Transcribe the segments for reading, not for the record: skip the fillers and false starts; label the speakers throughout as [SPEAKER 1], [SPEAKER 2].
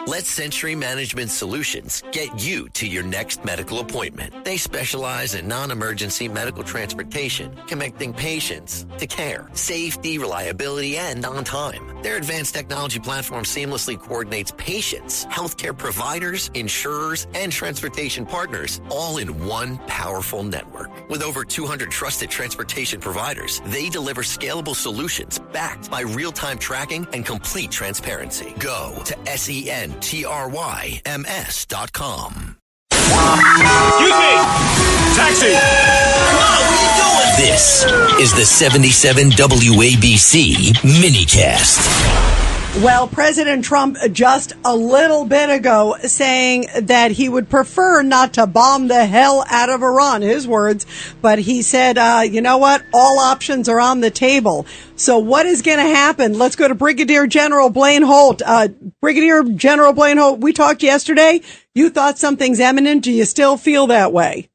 [SPEAKER 1] Let Century Management Solutions get you to your next medical appointment. They specialize in non-emergency medical transportation, connecting patients to care, safety, reliability, and on time. Their advanced technology platform seamlessly coordinates patients, healthcare providers, insurers, and transportation partners all in one powerful network. With over 200 trusted transportation providers, they deliver scalable solutions backed by real-time tracking and complete transparency. Go to SENTRYMS.com.
[SPEAKER 2] Excuse me! Taxi!
[SPEAKER 1] Come on, what are you doing? This is the 77 WABC minicast.
[SPEAKER 3] Well, President Trump just a little bit ago saying that he would prefer not to bomb the hell out of Iran, his words, but he said, you know what, all options are on the table. So what is going to happen? Let's go to Brigadier General Blaine Holt. Brigadier General Blaine Holt, we talked yesterday. You thought something's imminent. Do you still feel that way?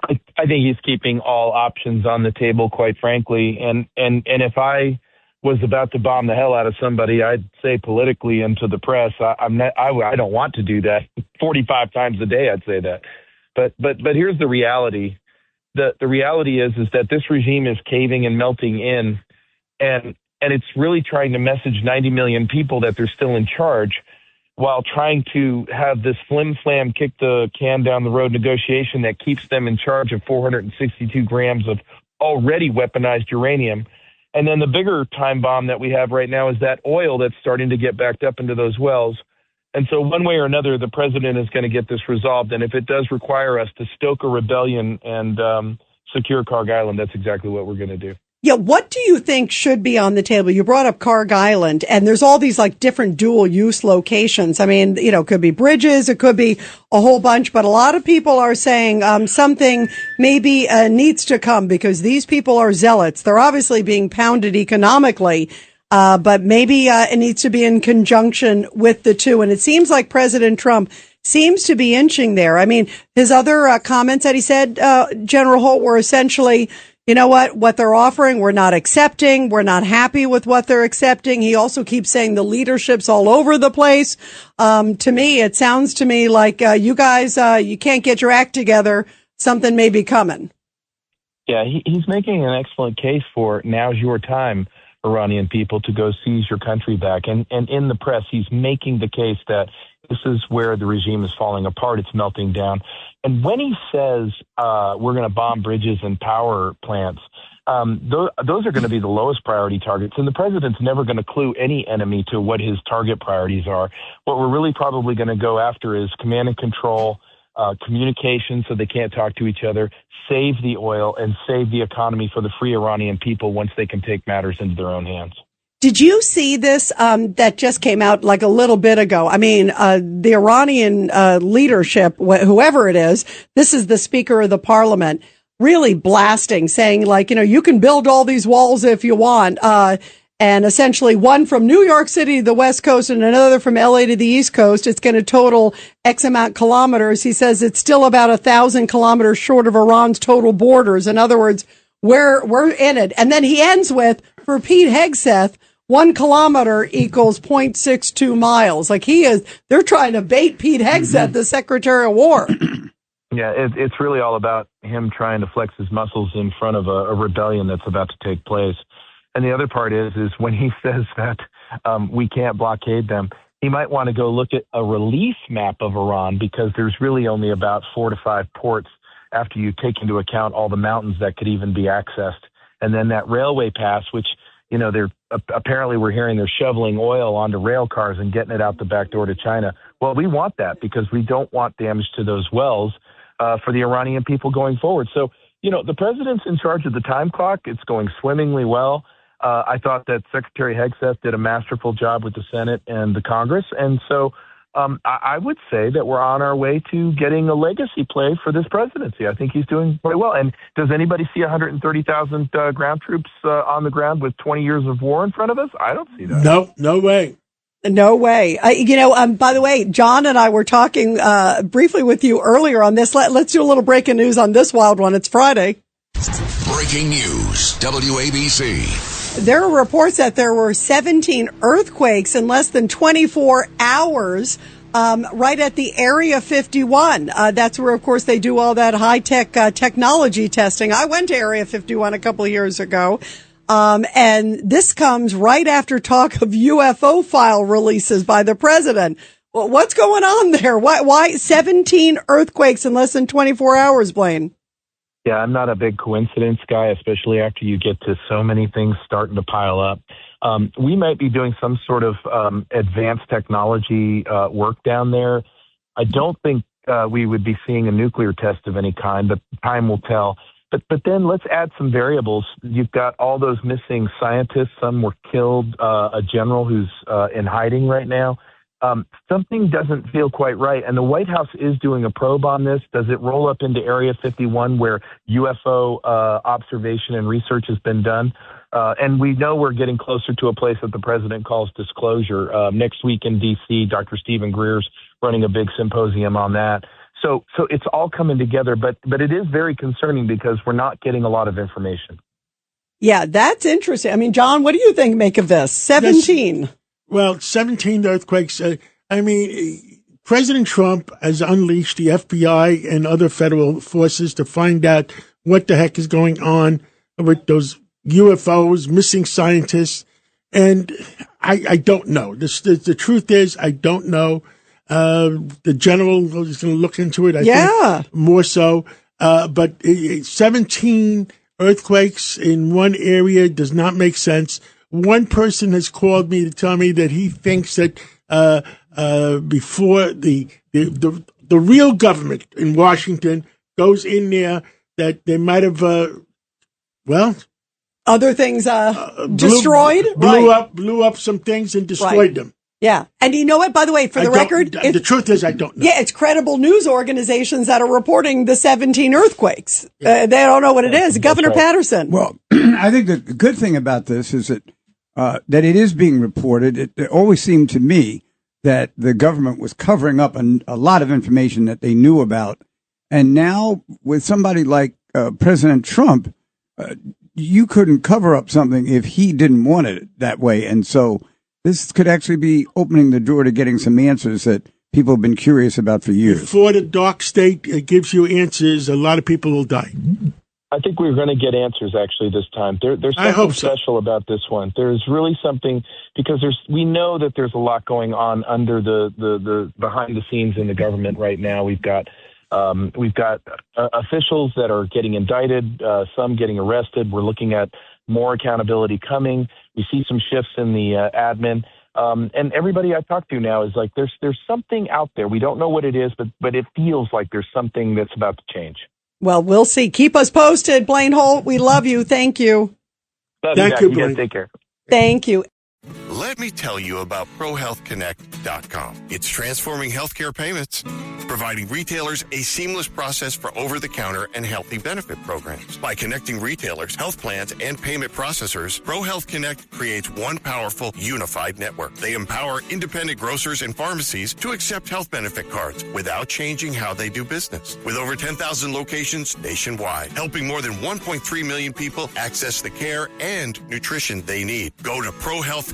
[SPEAKER 4] I think he's keeping all options on the table, quite frankly. And if I was about to bomb the hell out of somebody, I'd say politically and to the press, I don't want to do that. 45 times a day, I'd say that. But here's the reality. The reality is that this regime is caving and melting in, and it's really trying to message 90 million people that they're still in charge, while trying to have this flim-flam kick the can down the road negotiation that keeps them in charge of 462 grams of already weaponized uranium. And then the bigger time bomb that we have right now is that oil that's starting to get backed up into those wells. And so one way or another, the president is going to get this resolved. And if it does require us to stoke a rebellion and secure Carg Island, that's exactly what we're going to do.
[SPEAKER 3] Yeah, what do you think should be on the table? You brought up Carg Island, and there's all these like different dual use locations. I mean, you know, it could be bridges, it could be a whole bunch, but a lot of people are saying something maybe needs to come because these people are zealots. They're obviously being pounded economically, but maybe it needs to be in conjunction with the two. And it seems like President Trump seems to be inching there. I mean, his other comments that he said, General Holt, were essentially, you know what they're offering, we're not accepting. We're not happy with what they're accepting. He also keeps saying the leadership's all over the place. To me, it sounds to me like you guys, you can't get your act together. Something may be coming.
[SPEAKER 4] Yeah, he's making an excellent case for now's your time, Iranian people, to go seize your country back. And in the press, he's making the case that this is where the regime is falling apart. It's melting down. And when he says we're going to bomb bridges and power plants, those are going to be the lowest priority targets. And the president's never going to clue any enemy to what his target priorities are. What we're really probably going to go after is command and control, communication so they can't talk to each other, save the oil, and save the economy for the free Iranian people once they can take matters into their own hands.
[SPEAKER 3] Did you see this that just came out like a little bit ago? I mean, the Iranian leadership, whoever it is, this is the Speaker of the Parliament, really blasting, saying like, you know, you can build all these walls if you want. And essentially one from New York City to the West Coast and another from LA to the East Coast. It's going to total X amount kilometers. He says it's still about 1,000 kilometers short of Iran's total borders. In other words, we're in it. And then he ends with, for Pete Hegseth, 1 kilometer equals 0.62 miles. Like they're trying to bait Pete Hegseth, the Secretary of War.
[SPEAKER 4] Yeah, it's really all about him trying to flex his muscles in front of a rebellion that's about to take place. And the other part is when he says that we can't blockade them, he might want to go look at a release map of Iran, because there's really only about 4 to 5 ports after you take into account all the mountains that could even be accessed. And then that railway pass, which, you know, apparently we're hearing they're shoveling oil onto rail cars and getting it out the back door to China. Well, we want that because we don't want damage to those wells for the Iranian people going forward. So, you know, the president's in charge of the time clock. It's going swimmingly well. I thought that Secretary Hegseth did a masterful job with the Senate and the Congress. And so I would say that we're on our way to getting a legacy play for this presidency. I think he's doing very well. And does anybody see 130,000 ground troops on the ground with 20 years of war in front of us? I don't see that.
[SPEAKER 5] No way.
[SPEAKER 3] No way. By the way, John and I were talking briefly with you earlier on this. Let's do a little breaking news on this wild one. It's Friday.
[SPEAKER 1] Breaking news, WABC.
[SPEAKER 3] There are reports that there were 17 earthquakes in less than 24 hours right at the Area 51. That's where, of course, they do all that high-tech technology testing. I went to Area 51 a couple of years ago. And this comes right after talk of UFO file releases by the president. Well, what's going on there? Why 17 earthquakes in less than 24 hours, Blaine?
[SPEAKER 4] Yeah, I'm not a big coincidence guy, especially after you get to so many things starting to pile up. We might be doing some sort of advanced technology work down there. I don't think we would be seeing a nuclear test of any kind, but time will tell. But then let's add some variables. You've got all those missing scientists. Some were killed. A general who's in hiding right now. Something doesn't feel quite right. And the White House is doing a probe on this. Does it roll up into Area 51 where UFO observation and research has been done? And we know we're getting closer to a place that the president calls disclosure. Next week in D.C., Dr. Stephen Greer's running a big symposium on that. So it's all coming together, but it is very concerning because we're not getting a lot of information. Yeah, that's interesting. I mean, John, what do you make of this? 17.
[SPEAKER 5] Well, 17 earthquakes. President Trump has unleashed the FBI and other federal forces to find out what the heck is going on with those UFOs, missing scientists. And I don't know. The truth is, I don't know. The general is going to look into it, I think, more so. But 17 earthquakes in one area does not make sense. One person has called me to tell me that he thinks that before the real government in Washington goes in there, that they might have,
[SPEAKER 3] other things destroyed?
[SPEAKER 5] Blew up some things and destroyed them.
[SPEAKER 3] Yeah. And you know what, by the way, for the record,
[SPEAKER 5] the truth is I don't know.
[SPEAKER 3] Yeah, it's credible news organizations that are reporting the 17 earthquakes. They don't know what it is. Governor Patterson.
[SPEAKER 6] Well, I think the good thing about this is that it is being reported. It always seemed to me that the government was covering up a lot of information that they knew about. And now with somebody like President Trump, you couldn't cover up something if he didn't want it that way. And so this could actually be opening the door to getting some answers that people have been curious about for years.
[SPEAKER 5] Before the dark state gives you answers, a lot of people will die.
[SPEAKER 4] I think we're going to get answers actually this time. There's something special about this one. There's really something because we know that there's a lot going on under the behind the scenes in the government right now. We've got officials that are getting indicted, some getting arrested. We're looking at more accountability coming. We see some shifts in the admin. And everybody I talk to now is like, there's something out there. We don't know what it is, but it feels like there's something that's about to change. Well, we'll see. Keep us posted, Blaine Holt. We love you. Thank you.
[SPEAKER 5] Thank you, Blaine.
[SPEAKER 4] Take care.
[SPEAKER 3] Thank you.
[SPEAKER 7] Let me tell you about ProHealthConnect.com. It's transforming healthcare payments, providing retailers a seamless process for over-the-counter and healthy benefit programs. By connecting retailers, health plans, and payment processors, ProHealth Connect creates one powerful, unified network. They empower independent grocers and pharmacies to accept health benefit cards without changing how they do business. With over 10,000 locations nationwide, helping more than 1.3 million people access the care and nutrition they need. Go to ProHealthConnect.com.